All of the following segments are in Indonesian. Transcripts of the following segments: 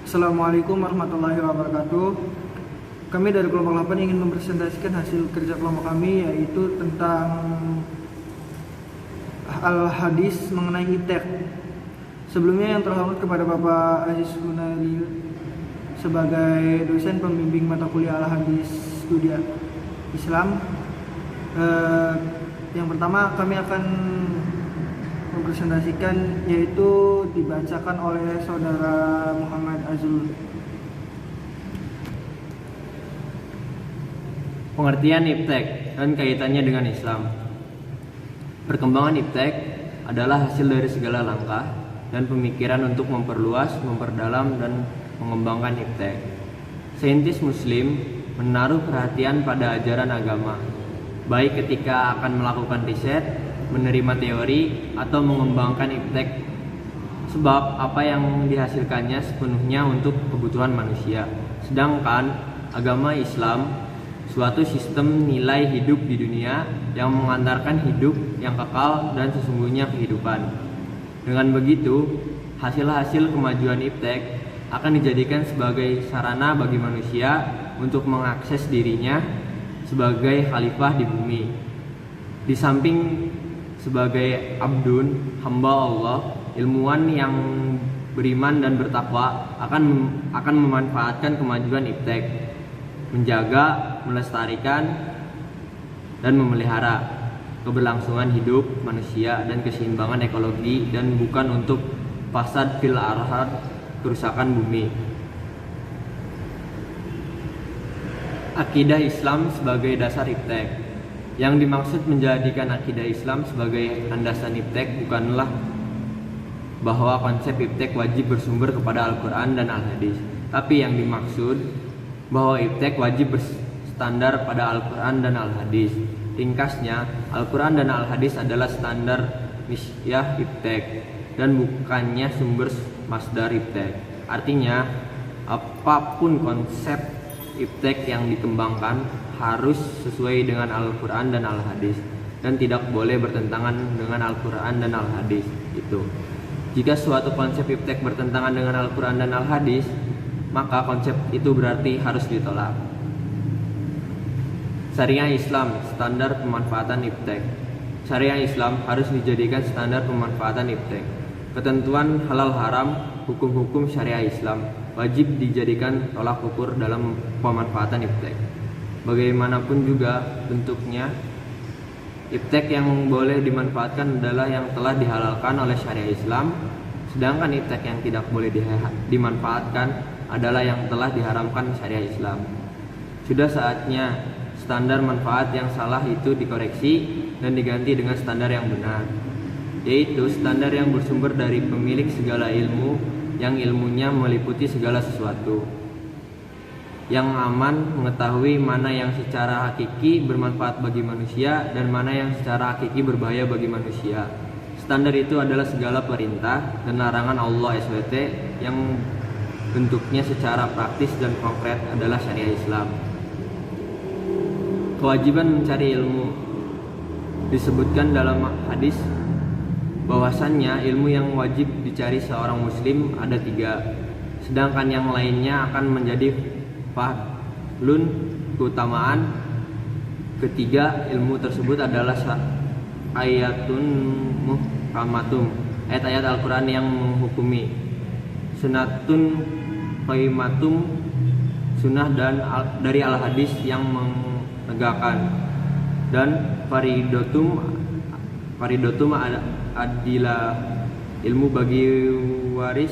Assalamualaikum warahmatullahi wabarakatuh. Kami dari kelompok 8 ingin mempresentasikan hasil kerja kelompok kami, yaitu tentang al-hadis mengenai iptek. Sebelumnya yang terhormat kepada Bapak Aziz Hunaili sebagai dosen pembimbing mata kuliah al-hadis studi Islam. Yang pertama kami akan mempresentasikan, yaitu dibacakan oleh saudara Muhammad Azul. Pengertian iptek dan kaitannya dengan Islam. Perkembangan iptek adalah hasil dari segala langkah dan pemikiran untuk memperluas, memperdalam, dan mengembangkan iptek. Saintis Muslim menaruh perhatian pada ajaran agama, baik ketika akan melakukan riset, menerima teori, atau mengembangkan iptek, sebab apa yang dihasilkannya sepenuhnya untuk kebutuhan manusia. Sedangkan agama Islam suatu sistem nilai hidup di dunia yang mengantarkan hidup yang kekal dan sesungguhnya kehidupan. Dengan begitu, hasil-hasil kemajuan iptek akan dijadikan sebagai sarana bagi manusia untuk mengakses dirinya sebagai khalifah di bumi. Di samping sebagai abdun, hamba Allah, ilmuwan yang beriman dan bertakwa akan memanfaatkan kemajuan iptek, menjaga, melestarikan, dan memelihara keberlangsungan hidup manusia dan keseimbangan ekologi, dan bukan untuk fasad fil arhad, kerusakan bumi. Akidah Islam sebagai dasar iptek. Yang dimaksud menjadikan akidah Islam sebagai landasan iptek bukanlah bahwa konsep iptek wajib bersumber kepada Al-Quran dan Al-Hadis, tapi yang dimaksud bahwa iptek wajib berstandar pada Al-Quran dan Al-Hadis. Ringkasnya, Al-Quran dan Al-Hadis adalah standar misyah iptek dan bukannya sumber masdar iptek. Artinya, apapun konsep iptek yang dikembangkan harus sesuai dengan Al-Quran dan Al-Hadis dan tidak boleh bertentangan dengan Al-Quran dan Al-Hadis itu. Jika suatu konsep iptek bertentangan dengan Al-Quran dan Al-Hadis, maka konsep itu berarti harus ditolak. Syariah Islam, standar pemanfaatan iptek. Syariah Islam harus dijadikan standar pemanfaatan iptek. Ketentuan halal haram, hukum-hukum syariah Islam wajib dijadikan tolak ukur dalam pemanfaatan iptek. Bagaimanapun juga bentuknya, iptek yang boleh dimanfaatkan adalah yang telah dihalalkan oleh syariah Islam, sedangkan iptek yang tidak boleh dimanfaatkan adalah yang telah diharamkan syariah Islam. Sudah saatnya standar manfaat yang salah itu dikoreksi dan diganti dengan standar yang benar, yaitu standar yang bersumber dari pemilik segala ilmu, yang ilmunya meliputi segala sesuatu, yang aman mengetahui mana yang secara hakiki bermanfaat bagi manusia dan mana yang secara hakiki berbahaya bagi manusia. Standar itu adalah segala perintah dan larangan Allah SWT yang bentuknya secara praktis dan konkret adalah syariah Islam. Kewajiban mencari ilmu. Disebutkan dalam hadis bahwasannya ilmu yang wajib dicari seorang muslim ada 3, sedangkan yang lainnya akan menjadi fadlun, keutamaan. Ketiga, ilmu tersebut adalah ayatun muhkamatum, ayat-ayat Al-Quran yang menghukumi, sunatun qaimatum, sunnah dan dari al-hadis yang menegakkan, dan faridotum adilah, ilmu bagi waris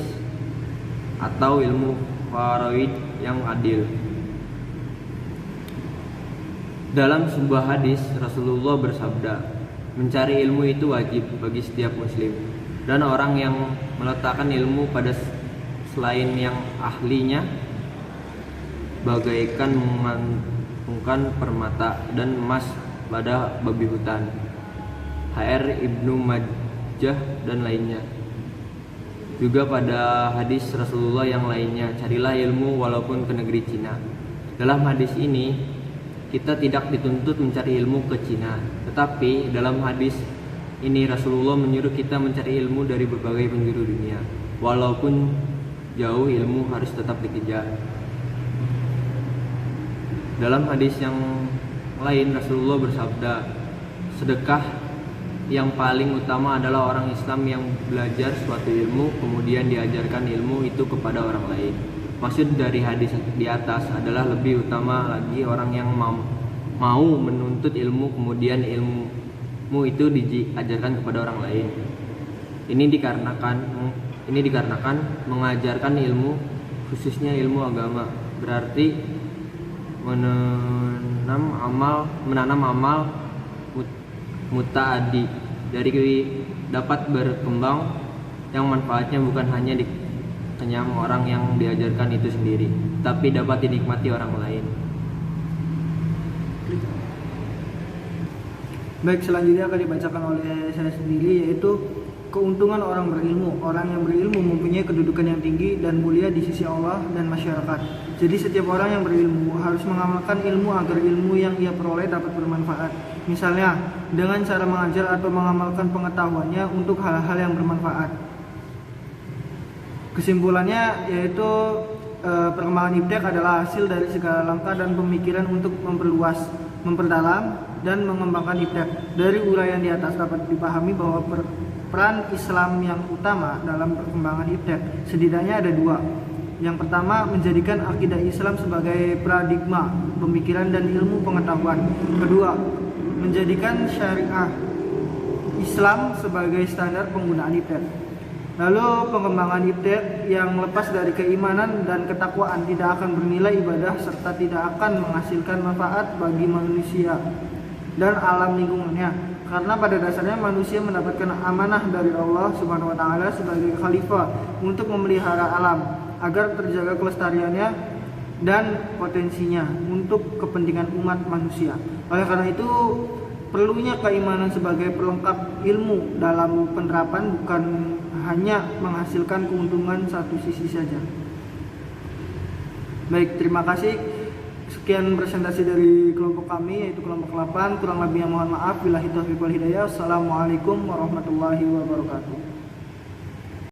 atau ilmu faraid yang adil. Dalam sebuah hadis Rasulullah bersabda, mencari ilmu itu wajib bagi setiap muslim, dan orang yang meletakkan ilmu pada selain yang ahlinya bagaikan memantungkan permata dan emas pada babi hutan. HR Ibnu Majah dan lainnya. Juga pada hadis Rasulullah yang lainnya, carilah ilmu walaupun ke negeri Cina. Dalam hadis ini kita tidak dituntut mencari ilmu ke Cina, tetapi dalam hadis ini Rasulullah menyuruh kita mencari ilmu dari berbagai penjuru dunia, walaupun jauh, ilmu harus tetap dikejar. Dalam hadis yang lain Rasulullah bersabda, sedekah yang paling utama adalah orang Islam yang belajar suatu ilmu kemudian diajarkan ilmu itu kepada orang lain. Maksud dari hadis di atas adalah lebih utama lagi orang yang mau menuntut ilmu kemudian ilmu itu diajarkan kepada orang lain. Ini dikarenakan mengajarkan ilmu, khususnya ilmu agama, berarti menanam amal mutaadi dari dapat berkembang yang manfaatnya bukan hanya dikenyang orang yang diajarkan itu sendiri, tapi dapat dinikmati orang lain. Baik, selanjutnya akan dibacakan oleh saya sendiri, yaitu keuntungan orang berilmu. Orang yang berilmu mempunyai kedudukan yang tinggi dan mulia di sisi Allah dan masyarakat. Jadi setiap orang yang berilmu harus mengamalkan ilmu agar ilmu yang ia peroleh dapat bermanfaat. Misalnya dengan cara mengajar atau mengamalkan pengetahuannya untuk hal-hal yang bermanfaat. Kesimpulannya yaitu perkembangan iptek adalah hasil dari segala langkah dan pemikiran untuk memperluas, memperdalam, dan mengembangkan iptek. Dari uraian di atas dapat dipahami bahwa peran Islam yang utama dalam perkembangan iptek setidaknya ada dua. Yang pertama, menjadikan akidah Islam sebagai paradigma pemikiran dan ilmu pengetahuan. Kedua, menjadikan syariah Islam sebagai standar penggunaan iptek. Lalu pengembangan iptek yang lepas dari keimanan dan ketakwaan tidak akan bernilai ibadah serta tidak akan menghasilkan manfaat bagi manusia dan alam lingkungannya. Karena pada dasarnya manusia mendapatkan amanah dari Allah Subhanahu wa taala sebagai khalifah untuk memelihara alam agar terjaga kelestariannya dan potensinya untuk kepentingan umat manusia. Oleh karena itu, perlunya keimanan sebagai pelengkap ilmu dalam penerapan bukan hanya menghasilkan keuntungan satu sisi saja. Baik, terima kasih. Sekian presentasi dari kelompok kami, yaitu kelompok 8. Kurang lebihnya mohon maaf. Billahi taufiq wal hidayah. Assalamualaikum warahmatullahi wabarakatuh.